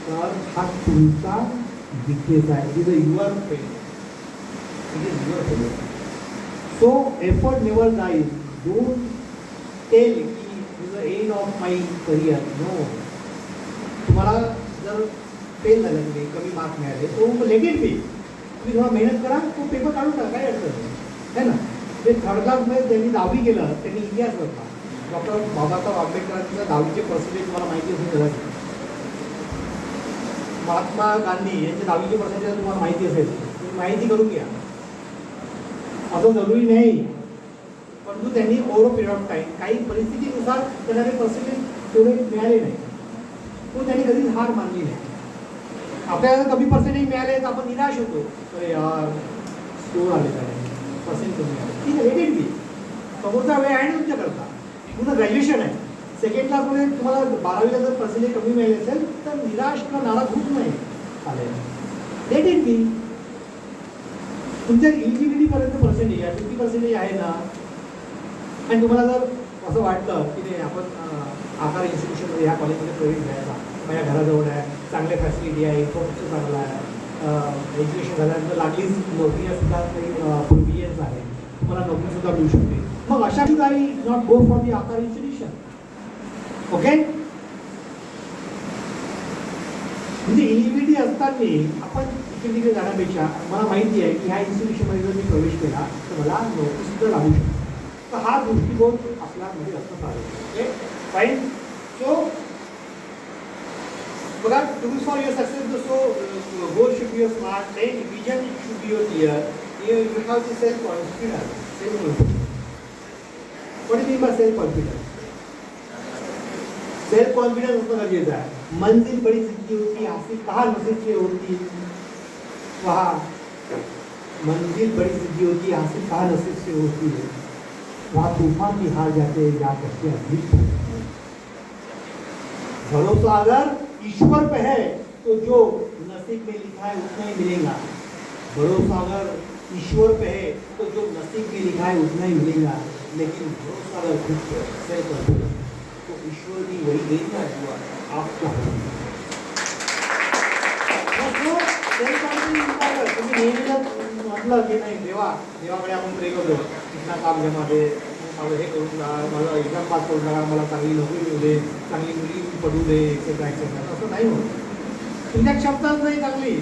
तर हा तुमचा विकेस आहे. Is a your fail. It is your fail. So effort never dies. Don't tell की is the end of my career. No. तुम्हाला जर फेल झालं, तुम्ही कमी मार्क मिळाले तो लेट इट बी. तुम्ही थोडा मेहनत करा, तो पेपर काढून टाका, काय अडचण आहे ना. ते थर्ड क्लासमध्ये त्यांनी 10वी केलं, त्यांनी इतिहास बघला. डॉक्टर बाबासाहेब आंबेडकरांचं 10वीचे पर्सेंटेज मला माहिती असेल कदाचित. महात्मा गांधी यांचे 10वीचे पर्सेंटेज तुम्हाला माहिती असेल, तुम्ही माहिती करून घ्या. असं जरुरी नाही, परंतु त्यांनी ओव्हर पिरियड ऑफ टाईम काही परिस्थितीनुसार त्यांना ते पर्सेंटेज तेवढे मिळाले नाही, तो त्यांनी कधीच हार मानली नाही. आपल्याला कमी पर्सेंटेज मिळाले तर आपण निराश होतो, अरे यार स्कोर आले काय, पर्सेंट कमी आले, ठीक आहे लेट बी, समोरचा वेळ आहे ना तुमच्याकरता. पुन्हा ग्रॅज्युएशन आहे, सेकंड क्लासमध्ये तुम्हाला 12वीला जर पर्सेंटेज कमी मिळाले असेल तर निराश किंवा नाराज होत नाही चालेल, लेट इट बी. तुमच्या इलिजिबिलिटीपर्यंत पर्सेंटेज आहे, 50% आहे ना, आणि तुम्हाला जर असं वाटलं की नाही आपण आकार इन्स्टिट्यूशनमध्ये ह्या कॉलेजमध्ये प्रवेश घ्यायचा, माझ्या घराजवळ आहे, चांगल्या फॅसिलिटी आहे, इन्फ्रास्ट्रक्चर चांगला आहे, एज्युकेशन झाल्यानंतर लागलीच नोकरीसुद्धा काही प्रोव्हिजन्स आहे, तुम्हाला नोकरीसुद्धा मिळू शकते, मग अशा ठिकाणी नॉट गो फॉर दी आकार इन्स्टिट्यूशन. ओके, म्हणजे इलिजिबिलिटी असताना आपण तिकडे जाण्यापेक्षा मला माहिती आहे की ह्या इन्स्टिट्यूशनमध्ये जर मी प्रवेश केला तर मला नोकरीसुद्धा लागू शकते, तर हा दृष्टिकोन आपल्यामध्ये असं पाहिजे. Okay fine. सो बघा, tools for your success, so goal should be your smart, then vision should be your clear, you have to self confidence. Self confidence, what is mean by self confidence? Self confidence असणं गरजेचं आहे. मंजिल बड़ी सिद्धि होती, हासिल कहाँ नसीब से होती, वहाँ मंजिल बड़ी सिद्धि होती, हासिल कहाँ नसीब से होती है, वहाँ तूफान भी हार जाते हैं, या करते अद्भुत. भरोसा अगर ईश्वर पे है तो जो नसीब में लिखा है उतना ही मिलेगा. भरोसा अगर ईश्वर पे है तो जो नसीब में लिखा है उतना ही मिलेगा, लेकिन भरोसा अगर खुद पे सेल्फ कॉन्फिडेंस तो ईश्वर भी वही देगा जो आपका है. सेल्फ कॉन्फिडन्स तुम्ही नेहमीला म्हटलं की नाही देवाकडे आपण प्रे करतो, इथला काम जमा दे, मला हे करून द्या, मला एक्झाम पास करून द्या, मला चांगली नोकरी मिळू दे, चांगली मुली पडू दे, एक्सेट्रा एक्सेट्रा. असं नाही होत. तुमच्या क्षमताच नाही चांगली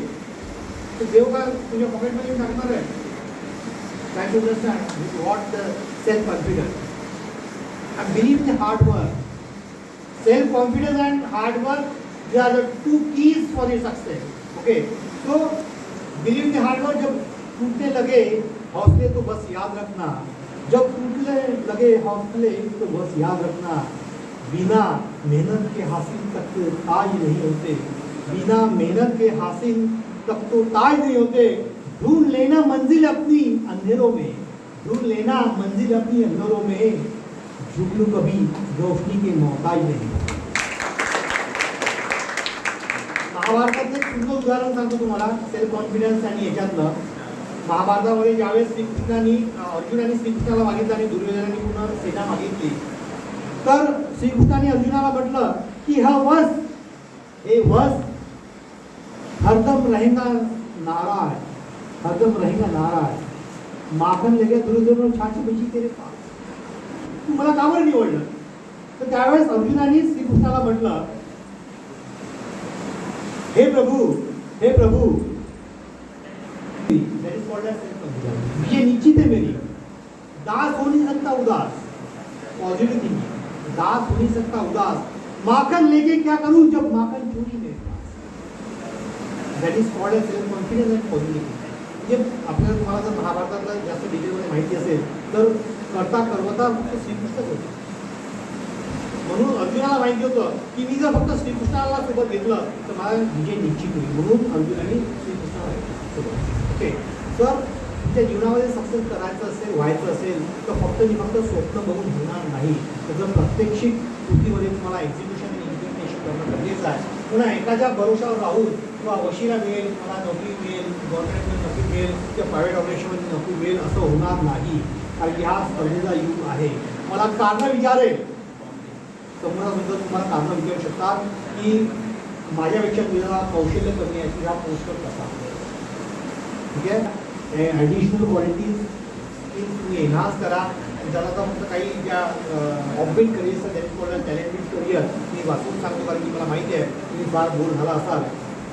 तर देव का तुझ्या पॉकेटमध्ये टाकणार आहे? काय to understand what the self confidence and believe in hard work. Self confidence and hard work, they are the two keys for your success. Okay, so believe in hard work. जब टूटने लगे हौसले तो बस याद रखना, जब टूटने लगे हौसले तो बस याद रखना, बिना मेहनत के हासिल तक तो ताज नहीं होते, बिना मेहनत के हासिल तक तो ताज नहीं होते. ढूंढ लेना मंजिल अपनी अंधेरों में, ढूंढ लेना मंजिल अपनी अंधेरों में, जुगनू कभी रोशनी के मोहताज नहीं. महाभारतातलं एक सुंदर उदाहरण सांगतो तुम्हाला सेल्फ कॉन्फिडन्स आणि याच्यातलं. महाभारतामध्ये ज्यावेळेस अर्जुनाने श्रीकृष्णाला मागितलं आणि दुर्योधनाने पुन्हा सेना मागितली, तर श्रीकृष्णाने अर्जुनाला म्हटलं की हा वस, हे वस हरदम रहेगा नाराज, हरदम रहेगा नाराज, माखन लगे दुर्योधन छाती बची तेरे पास. तू मला का बरं निवडलं? तर त्यावेळेस अर्जुनाने श्रीकृष्णाला म्हटलं, हे प्रभू, हे प्रभू, ये निश्चित है मेरी, दास हो नहीं सकता उदास, पॉजिटिव थिंकिंग, दास हो नहीं सकता उदास, माखन लेके क्या करूं जब माखन चोरी मेरे पास. That is called as self confidence and positivity. म्हणजे आपल्याला तुम्हाला जर महाभारतातलं जास्त डिटेलमध्ये माहिती असेल तर करता करवता फक्त श्रीकृष्णच होते. म्हणून अर्जुनाला माहिती होतं की मी जर फक्त श्रीकृष्णाला सोबत घेतलं तर मला विजय निश्चित होईल, म्हणून अर्जुनाने श्रीकृष्णाला सोबत. ओके, तर तुमच्या जीवनामध्ये सक्सेस करायचं असेल, व्हायचं असेल तर फक्त स्वप्न बघून होणार नाही, त्याचं प्रात्यक्षिक कृतीमध्ये तुम्हाला एक्झिक्युशन आणि इम्प्लिमेंटेशन करणं गरजेचं आहे. पुन्हा एखाद्या भरोशावर राहून किंवा वशिला मिळेल, मला नोकरी मिळेल, गव्हर्नमेंटमध्ये नोकरी मिळेल किंवा प्रायव्हेट ऑर्गनायझेशनमध्ये नोकरी मिळेल असं होणार नाही. कारण की हा स्पर्धेचा युग आहे. मला कारणं विचारेल, समोरासुद्धा तुम्हाला कारणं विचारू शकतात की माझ्यापेक्षा तुझ्या कौशल्य कमी आहे, तुझ्या पोस्टवर कसा. ठीक आहे, ॲडिशनल क्वालिटीज तुम्ही एनहान्स करा. ज्याला तर फक्त काही ज्या ऑब्बिट करिअरचं त्यांनी टॅलेंटेड करिअर मी वाचून सांगतो, कारण की मला माहिती आहे तुम्ही फार बोर झाला असाल.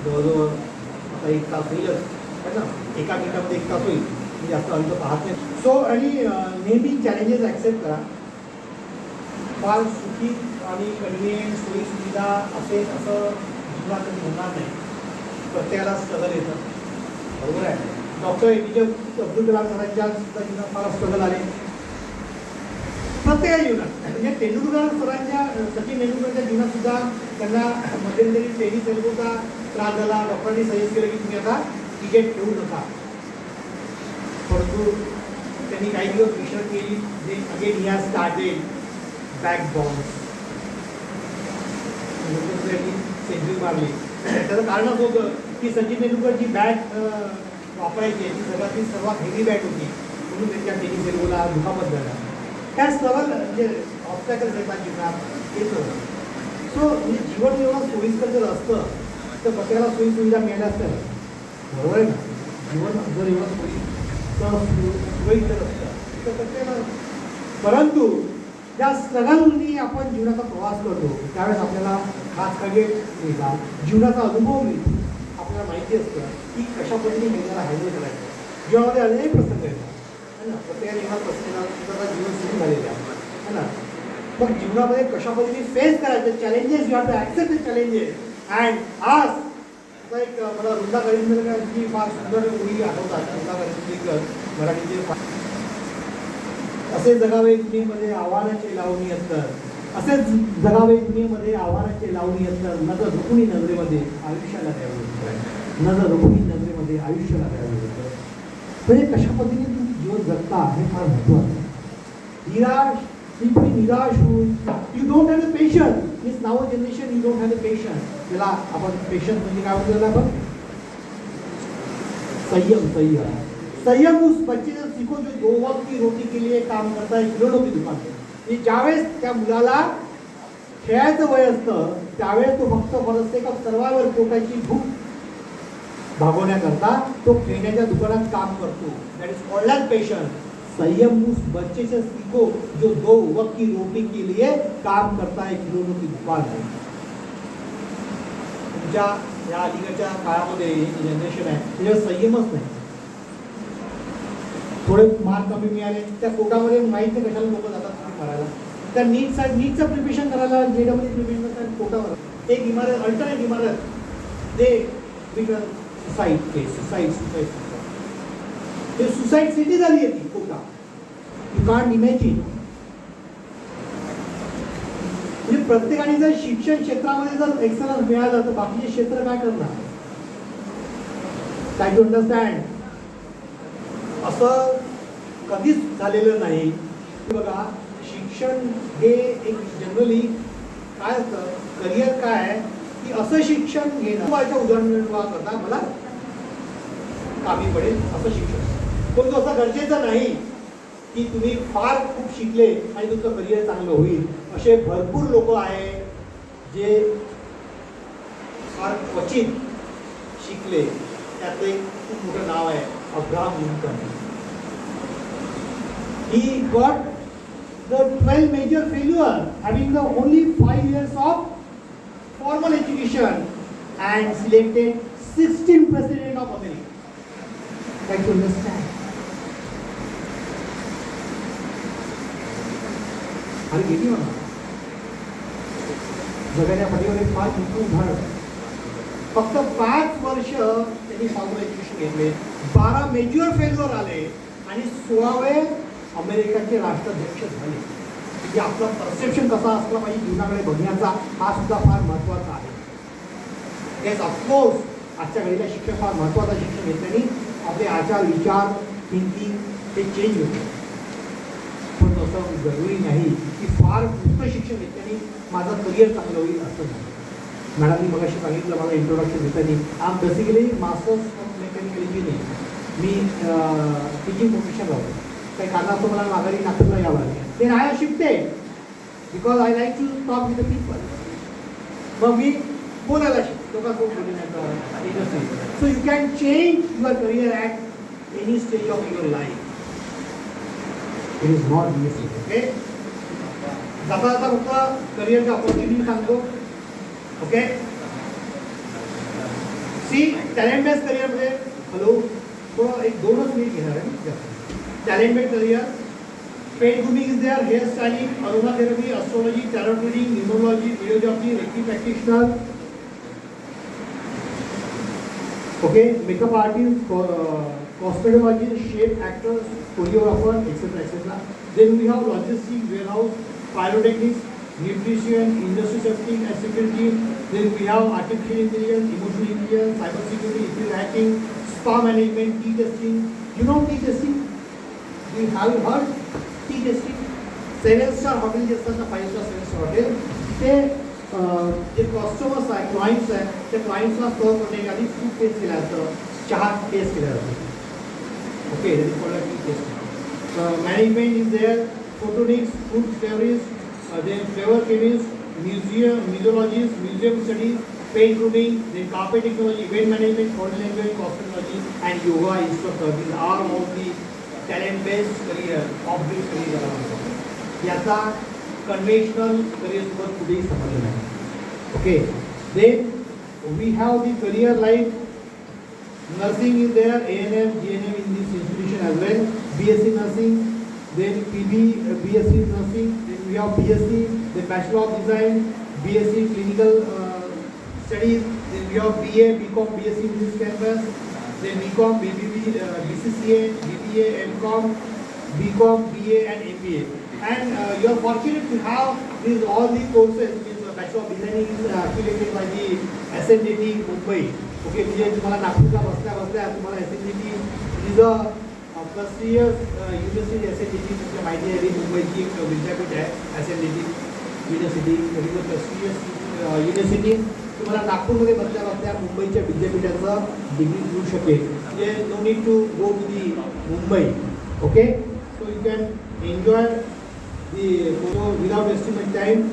जवळजवळ आता 1 तास होईलच आहे ना, एका मिनिटामध्ये 1 तास होईल. मी जास्त अंत पाहत नाही. सो आणि नेहमी चॅलेंजेस ॲक्सेप्ट करा. फार सुखी आणि कन्व्हिनियंट सोयी सुविधा असेल असं जीवनात कधी होणार नाही. प्रत्येकाला स्ट्रगल येतं, बरोबर आहे. डॉक्टर ए पी जे अब्दुल कलाम सरांच्या सुद्धा जीवनात फार स्ट्रगल आले, प्रत्येक जीवनात. म्हणजे तेंडुलकर सरांच्या, सचिन तेंडुलकरच्या जीवनात सुद्धा त्यांना मध्यंतरी टेनिस एल्बोचा त्रास झाला. डॉक्टरांनी सजेस्ट केलं की तुम्ही आता क्रिकेट खेळू नका, परंतु त्यांनी काही दिवस विश्रांती केली. जे again he has started back balls, century मारली. त्याचं कारण असं होतं की सचिन तेंडुलकरची बॅट वापरायची ती सर्वात हेवी बॅट होती, म्हणून त्यांच्या टेनिस एल्बोला दुखापत झाला. त्या स्ट्रगल म्हणजे ऑब्स्टॅकल्स येतात जीवनात, हेच होतं. सो म्हणजे जीवन एवढं सोयीस्कर जर असतं तर प्रत्येकाला सोयी सुविधा मिळाल्या असत्या, बरोबर आहे ना. जीवन जर एवढं सोयीस्कर असतं तर प्रत्येकाला. परंतु ज्या स्ट्रगलनी आपण जीवनाचा प्रवास करतो त्यावेळेस आपल्याला खास काही मिळतात, जीवनाचा अनुभव मिळतो. आपल्याला माहिती असतं की कशा पद्धतीने मेंदूला हँडल करायचं. जीवनामध्ये अनेक प्रसंग येतात है ना, प्रत्येकाने ह्या प्रसंगाला जीवन सुरू झालेलं आहे ना. मग जीवनामध्ये कशा पद्धतीने फेस करायचं challenges, you have to accept the challenges. And आज एक मला वृंदा करंदीकरांची फार सुंदर ओळी आठवतात. वृंदा करंदीकर मराठीचे. असे जगावे दुनियेमध्ये आव्हानाचे लावणी असतात, असेच जगावे दुनियेमध्ये आव्हानाचे लावणी असतात. नजर रुकुणी नजरेमध्ये आयुष्याला द्यावं होतं, नजर रुकुणी नजरेमध्ये आयुष्याला द्यावं होतं. म्हणजे कशा पद्धतीने तुम्ही जीवन जगता हे फार महत्त्वाचं आहे. निराश होऊन you don't have the patience. Means now generation you don't have the patience. त्याला आपण पेशन्स म्हणजे काय म्हणतो, आपण संयम. संयम उस बच्चे से सीखो जो 2 वक्त की रोटी के लिए काम करता है खिलौनों की दुकान पे. ज्यावेळेस त्या मुलाला खेळायचं वय असतं त्यावेळेस तो फक्त फरसते का सर्वांवर पोटाची भूक भागवण्याकरता तो खेळण्याच्या दुकानात काम करतो. That is called as patience. संयम उस बच्चे से सीखो जो 2 वक्त की रोटी के लिए काम करता है खिलौनों की दुकान है. तुमच्या या अलीकडच्या काळामध्ये जनरेशन आहे त्याच्यावर संयमच नाही. थोडे मार्क कमी मिळाले त्या पोटामध्ये माहीत नाही कशाला लोक जातात तुम्ही करायला. त्या नीटचं प्रिपरेशन करायला जेडमध्ये प्रिपरेशन करतात पोटावर. एक इमारत अल्टरनेट इमारत ते सुसाईड ते सुसाईड सिटी झाली आहे ती पोटा. You can't imagine. म्हणजे प्रत्येकाने जर शिक्षण क्षेत्रामध्ये जर एक्सलन्स मिळालं तर बाकीचे क्षेत्र काय करणार. Try to understand. असं कधीच झालेलं नाही. बघा शिक्षण हे एक जनरली काय असतं, करिअर काय आहे की असं शिक्षण घेणं उदाहरणार्थ मला कामी पडेल असं शिक्षण. पण तो असं गरजेचं नाही की तुम्ही फार खूप शिकले आणि तुमचं करिअर चांगलं होईल. असे भरपूर लोक आहे जे फार क्वचित शिकले. त्यात एक खूप मोठं नाव आहे Abraham Lincoln. He got the 12 major failure, having the only 5 years of formal education, and selected 16th president of America. Try to understand. आणि गेली म्हणा जगाच्या पाठीवर एक 5 मोठं उदाहरण. फक्त 5 वर्ष त्यांनी फॉर्मल एज्युकेशन घेतले, 12 मेजर फेल्युअर आले आणि 16वे अमेरिकेचे राष्ट्राध्यक्ष झाले. म्हणजे आपला परसेप्शन कसा असला पाहिजे जीवनाकडे बघण्याचा हा सुद्धा फार महत्त्वाचा आहे. येस ऑफकोर्स आजच्या घडीला शिक्षण फार महत्त्वाचं. शिक्षण घेतल्याने आपले आचार विचार थिंकिंग हे चेंज होते. पण तसं जरुरी नाही की फार मोठं शिक्षण घेतल्याने माझं करिअर चांगलं होईल असं नाही. मॅडमनी मगाशी सांगितलं मला इंट्रोडक्शन देताना I'm basically masters of mechanical engineering. मी टीचिंग प्रोफेशन होतो. काही कारणास्तव मला माघारी नागपूरला यावं लागेल. Then I shifted because I like to talk with the people. मग मी बोलायला शिकतो लोकांसोबत बोलण्याचं industry. So you can change your career at any stage of your life. It is not easy. Okay जाता जाता फक्त करिअरच्या ऑपॉर्च्युनिटी सांगतो. ओके सी टॅलेंट बेस्ड करिअरमध्ये हॅलो थोडं एक 2च मिनिट घेणार आहे मी जास्त. Talent based career, pet grooming is there, hair styling, aroma therapy, astrology, tarot reading, numerology, videography, reiki practitioner, okay, makeup artist, cosmetologist, shape actors, choreographer, etc. etc. Then we have logistics, warehouse, pyrotechnics, nutrition, industry safety and security. Then we have artificial intelligence, emotional intelligence, cyber security, ethical hacking, spa management, tea testing. You know tea testing? Have you heard tea testing? 7-star hotel जे असतात ना, 5 star 7 star hotel, ते जे customers आहे, clients आहे, त्या क्लायंट्सला सर्व करण्याआधी फूड टेस्ट केला जातं, चहा टेस्ट केला जातो. Okay, that is called tea test. Management is there, photonics, food flavourist, then flavor chemist, museologist, museum studies, paint grooming, then carpet technology, event management, foreign language, cosmetology, and yoga instructor. These are all the talent-based career of this career. याचा conventional career सोबत कुठेही संबंध नाही. Okay, then we have the career line. Nursing is there, ANM, GNM in this institution as well. BSc nursing, then BSc nursing. We have BSc, then Bachelor of Design, BSc Clinical Studies, then we have BA, BCom, BSc Business Campus, then BCom, BBB, BCCA, BBA, MCom, BCom, BA and MBA. And you are fortunate to have these all these courses. Bachelor of Design is affiliated by the SNDT Mumbai. Okay, म्हणजे तुम्हाला नागपूरला बसल्या तुम्हाला SNDT is a prestigious university. SNDT तुमच्या माहिती आहे, मुंबईची एक विद्यापीठ आहे SNDT university. Is a prestigious university. तुम्हाला नागपूरमध्ये बसल्या मुंबईच्या विद्यापीठाचं डिग्री मिळू शकेल. म्हणजे no need to go to the Mumbai. Okay, so you can enjoy the without wasting time.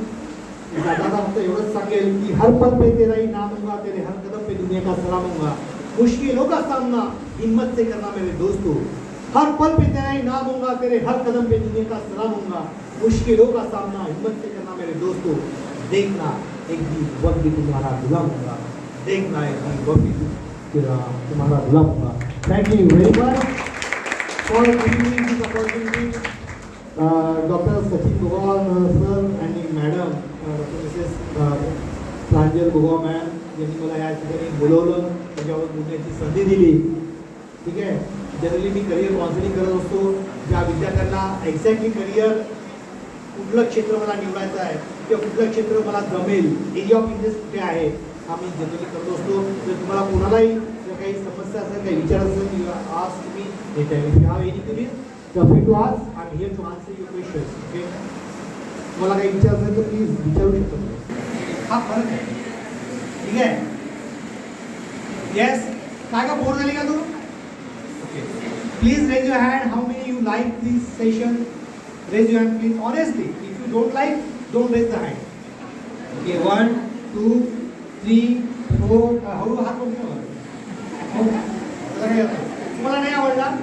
दादा फक्त एवढंच सांगेल की हर पल पे तेरा ही नाम होगा, तेरे हर कदम पे दुनिया का सलाम होगा, मुश्किलों का सामना हिम्मत से करना मेरे दोस्तों. हर पल पे तेरा ही नाम होगा, तेरे हर कदम पे दुनिया का सलाम होगा, मुश्किलों का सामना हिम्मत से करना मेरे दोस्तों. देखना एक दिन वक्त भी तुम्हारा गुलाम होगा, देखना एक दिन वक्त भी तुम्हारा गुलाम होगा. Thank you very much for giving me this opportunity. Doctor Sachin Gogav sir आणि madam doctor Mrs Pranjal Gogav ma'am यांनी मला या ठिकाणी बोलवलं, त्याच्यावर बोलण्याची संधी दिली. ठीक आहे, जनरली मी करिअर काउन्सिलिंग करत असतो. ज्या विद्यार्थ्यांना एक्झॅक्टली करिअर कुठलं क्षेत्र मला निवडायचं आहे किंवा कुठलं क्षेत्र मला जमेल, एरिया ऑफ इंटरेस्ट कुठे आहे, हा मी जनरली करत असतो. जर तुम्हाला कोणालाही जर काही समस्या असेल, काही विचार असेल, आज तुम्ही येत आहे, if you have any queries free to ask, I am here to answer your questions. Okay, मला काही विचार असेल तर प्लीज विचारू शकतो. हा फरक आहे. ठीक आहे, येस. काय का बोर झाली का तू? Okay, please raise your hand. How many you like this session? Raise your hand please, honestly. If you don't like, don't raise the hand. Okay, 1 2 3 4. हळू हात बघू. तुम्हाला नाही आवडला?